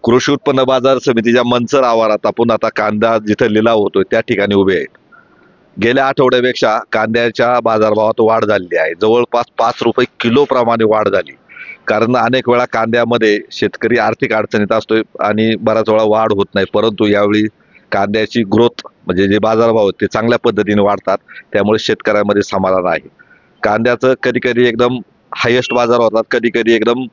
कृषी उत्पन्न बाजार समितीच्या मंचर आवारात आपण आता कांदा जिथे लिलाव होतोय त्या ठिकाणी उभे आहेत। गेल्या आठवड्यापेक्षा कांद्याच्या बाजारभावात वाढ झालेली आहे। जवळपास 5 रुपये किलो प्रमाणे वाढ झाली। कारण अनेक वेळा कांद्यामध्ये शेतकरी आर्थिक अडचणीत असतोय आणि बराच वेळा वाढ होत नाही, परंतु यावेळी कांद्याची ग्रोथ म्हणजे जे बाजारभाव आहेत ते चांगल्या पद्धतीने वाढतात, त्यामुळे शेतकऱ्यांमध्ये समाधान आहे। कांद्याचं कधी कधी एकदम हायेस्ट बाजार होतात, कधी कधी एकदम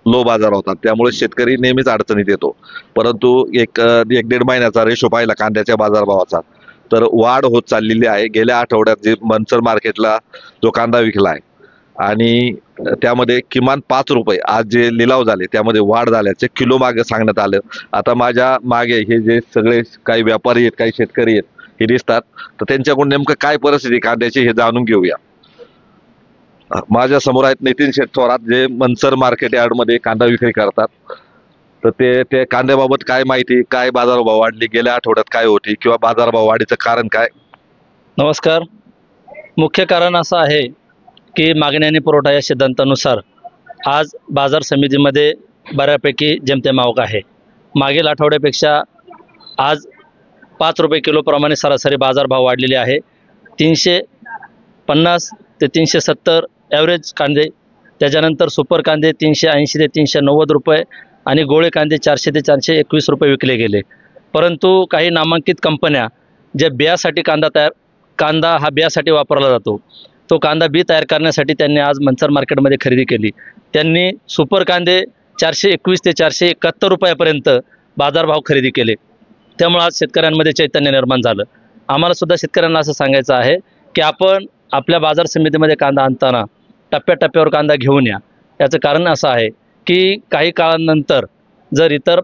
लो बाजार होतात, त्यामुळे शेतकरी नेहमीच अडचणीत येतो। परंतु एक 1-1.5 महिन्याचा रेशो पाहिला कांद्याच्या बाजारभावाचा तर वाढ होत चाललेली आहे। गेल्या आठवड्यात जे मनसर मार्केटला जो कांदा विकला आहे आणि त्यामध्ये किमान 5 रुपये आज जे लिलाव झाले त्यामध्ये वाढ झाल्याचे किलो मागे सांगण्यात आलं। आता माझ्या मागे हे जे सगळे काही व्यापारी आहेत, काही शेतकरी आहेत हे दिसतात, तर त्यांच्याकडून नेमकं काय परिस्थिती कांद्याची हे जाणून घेऊया। माझ्या समोर आहेत नितीन शेठ थोरात, जे मनसर मार्केट यार्डमध्ये कांदा विक्री करतात। तर ते कांद्याबाबत काय माहिती, काय बाजारभाव वाढली, गेल्या आठवड्यात काय होती किंवा बाजारभाव वाढीचं कारण काय? नमस्कार। मुख्य कारण असं आहे की मागणी आणि पुरवठा या सिद्धांतानुसार आज बाजार समितीमध्ये बऱ्यापैकी जेमतेम आवक आहे। मागील आठवड्यापेक्षा आज 5 रुपये किलोप्रमाणे सरासरी बाजारभाव वाढलेले आहे। 350 ते 370 ॲव्हरेज कांदे, त्याच्यानंतर सुपर कांदे 380 ते 390 रुपये आणि गोळे कांदे 400 ते 421 रुपये विकले गेले। परंतु काही नामांकित कंपन्या ज्या बियासाठी कांदा हा बियासाठी वापरला जातो, तो कांदा बी तयार करण्यासाठी त्यांनी आज मनसर मार्केटमध्ये खरेदी केली। त्यांनी सुपर कांदे 421 ते 471 रुपयापर्यंत बाजारभाव खरेदी केले। त्यामुळे आज शेतकऱ्यांमध्ये चैतन्य निर्माण झालं। आम्हाला सुद्धा शेतकऱ्यांना असं सांगायचं आहे की आपण आपल्या बाजार समितीमध्ये कांदा आणताना टप्प्याटप्प्यावर कांदा घेऊन या। याचं कारण असं आहे की काही काळानंतर जर इतर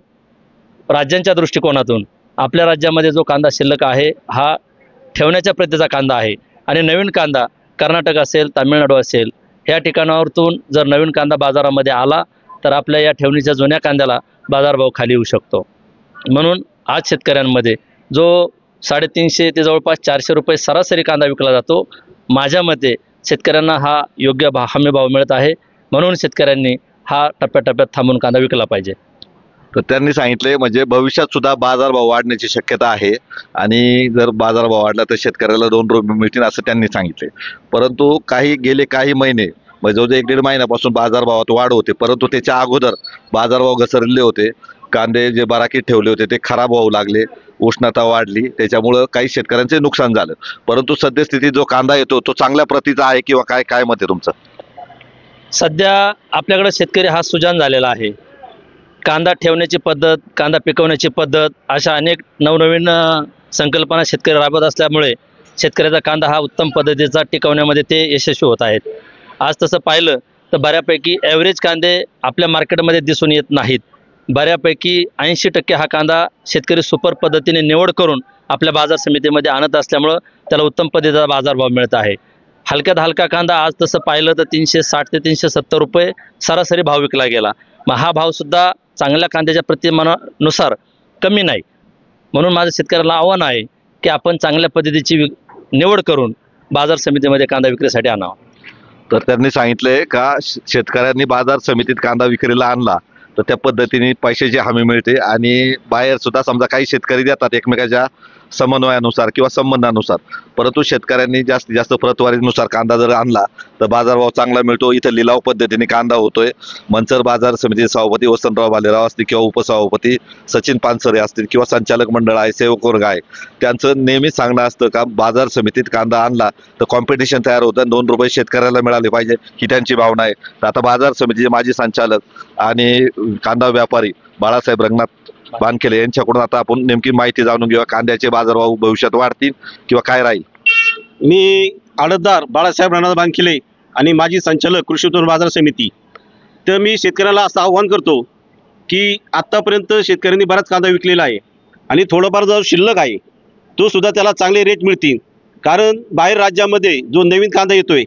राज्यांच्या दृष्टिकोनातून आपल्या राज्यामध्ये जो कांदा शिल्लक आहे हा ठेवण्याच्या प्रतीचा कांदा आहे आणि नवीन कांदा कर्नाटक असेल, तामिळनाडू असेल ह्या ठिकाणावरून जर नवीन कांदा बाजारामध्ये आला तर आपल्या या ठेवणीच्या जुन्या कांद्याला बाजारभाव खाली येऊ शकतो। म्हणून आज शेतकऱ्यांमध्ये जो 350 ते जवळपास 400 रुपये सरासरी कांदा विकला जातो, माझ्या मते शेतकऱ्यांना हा योग्य हमी भाव मिळत आहे। म्हणून शेतकऱ्यांनी हा टप्प्याटप्प्यात थांबून कांदा विकला पाहिजे। तर त्यांनी सांगितले म्हणजे भविष्यात सुद्धा बाजारभाव वाढण्याची शक्यता आहे आणि जर बाजारभाव वाढला तर शेतकऱ्याला 2 रुपये मिळतील असं त्यांनी सांगितले। परंतु गेले काही महिने म्हणजे जवळजवळ 1-1.5 महिन्यापासून बाजारभावात वाढ होते, परंतु त्याच्या अगोदर बाजारभाव घसरलेले होते। कांदे जे बराकीत ठेवले होते ते खराब होऊ लागले, उष्णता वाढली, त्याच्यामुळं काही शेतकऱ्यांचे नुकसान झालं। परंतु सद्यस्थितीत जो कांदा येतो तो चांगल्या प्रतीचा आहे किंवा काय मत आहे तुमचं? सध्या आपल्याकडे शेतकरी हा सुजाण झालेला आहे। कांदा ठेवण्याची पद्धत, कांदा पिकवण्याची पद्धत अशा अनेक नवनवीन संकल्पना शेतकरी राबवत असल्यामुळे शेतकऱ्याचा कांदा हा उत्तम पद्धतीचा टिकवण्यामध्ये ते यशस्वी होत आहेत। आज तसं पाहिलं तर बऱ्यापैकी ॲव्हरेज कांदे आपल्या मार्केटमध्ये दिसून येत नाहीत। बऱ्यापैकी 80% हा कांदा शेतकरी सुपर पद्धतीने निवड करून आपल्या बाजार समितीमध्ये आणत असल्यामुळं त्याला उत्तम पद्धतीचा बाजारभाव मिळत आहे। हलक्यात हलका कांदा आज तसं पाहिलं तर 360 ते 370 रुपये सरासरी भाव विकला गेला। मग हा भावसुद्धा चांगल्या कांद्याच्या प्रतिमानानुसार कमी नाही। म्हणून माझं शेतकऱ्याला आव्हान आहे की आपण चांगल्या पद्धतीची निवड करून बाजार समितीमध्ये कांदा विक्रीसाठी आणावा। तर त्यांनी सांगितले का शेतकऱ्यांनी बाजार समितीत कांदा विक्रीला आणला तर त्या पद्धतीने पैशाची हमी मिळते आणि बाहेर सुद्धा समजा काही शेतकरी देतात एकमेकाच्या समन्वयानुसार किंवा संबंधानुसार, परंतु शेतकऱ्यांनी जास्तीत जास्त प्रतवारीनुसार कांदा जर आणला तर बाजारभाव चांगला मिळतो। इथं लिलाव पद्धतीने कांदा होतोय। मनसर बाजार समिती सभापती वसंतराव भालेराव असतील किंवा उपसभापती सचिन पानसरे असतील किंवा संचालक मंडळ आहे, सेवक वर्ग आहे, त्यांचं नेहमीच सांगणं असतं का बाजार समितीत कांदा आणला तर कॉम्पिटिशन तयार होतं, 2 रुपये शेतकऱ्याला मिळाले पाहिजे ही त्यांची भावना आहे। तर आता बाजार समितीचे माजी संचालक आणि कांदा व्यापारी बाळासाहेब रंगनाथ बानखेले यांच्याकडून आता आपण नेमकी माहिती जाणून घेऊया, कांद्याचे बाजारभाव भविष्यात वाढतील किंवा काय राहील। मी आडतदार बाळासाहेब रंगनाथ बानखेले आणि माजी संचालक कृषी उत्पन्न बाजार समिती। तर मी शेतकऱ्याला असं आव्हान करतो की आत्तापर्यंत शेतकऱ्यांनी बराच कांदा विकलेला आहे आणि थोडंफार जो शिल्लक आहे तो सुद्धा त्याला चांगले रेट मिळतील। कारण बाहेर राज्यामध्ये जो नवीन कांदा येतोय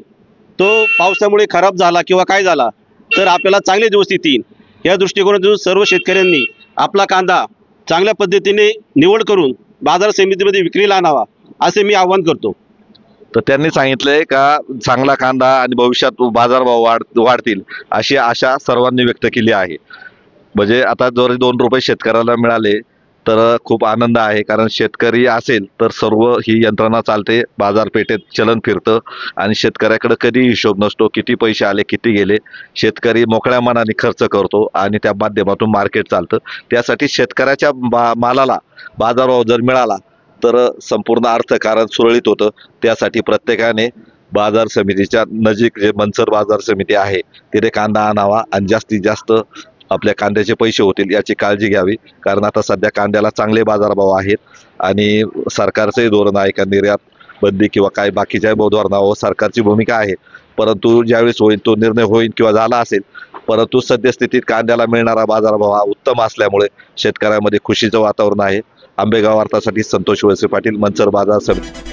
तो पावसामुळे खराब झाला किंवा काय झाला तर आपल्याला चांगले दिवस येतील। या दृष्टिकोनातून सर्व शेतकऱ्यांनी आपला कांदा चांगल्या पद्धतीने निवड करून बाजार समितीमध्ये विक्रीला आणावा असे मी आवाहन करतो। तर त्यांनी सांगितलंय का चांगला कांदा आणि भविष्यात बाजारभाव वाढतील अशी आशा सर्वांनी व्यक्त केली आहे। म्हणजे आता जर 2 रुपये शेतकऱ्याला मिळाले तर खूप आनंद आहे, कारण शेतकरी असेल तर सर्व ही यंत्रणा चालते, बाजारपेठेत चलन फिरतं आणि शेतकऱ्याकडे कधी हिशोब नसतो, किती पैसे आले किती गेले. शेतकरी मोकळ्या मनाने खर्च करतो आणि त्या माध्यमातून मार्केट चालतं. त्यासाठी शेतकऱ्याच्या मालाला बाजारभाव जर मिळाला तर संपूर्ण अर्थकारण सुरळीत होतं. त्यासाठी प्रत्येकाने बाजार समितीच्या नजीक जे मनसर बाजार समिती आहे तिथे कांदा आणावा आणि जास्तीत जास्त आपल्या कांद्याचे पैसे होतील याची काळजी घ्यावी, कारण आता सध्या कांद्याला चांगले बाजारभाव आहेत आणि सरकारचंही धोरण आहे का निर्यात बंदी किंवा काय बाकीच्या धोरणावर सरकारची भूमिका आहे. परंतु ज्यावेळेस होईल तो निर्णय होईल किंवा झाला असेल, परंतु सद्यस्थितीत कांद्याला मिळणारा बाजारभाव हा उत्तम असल्यामुळे शेतकऱ्यामध्ये खुशीचं वातावरण आहे. आंबेगाव वार्तासाठी संतोष वळसे पाटील, मनसर बाजार समिती.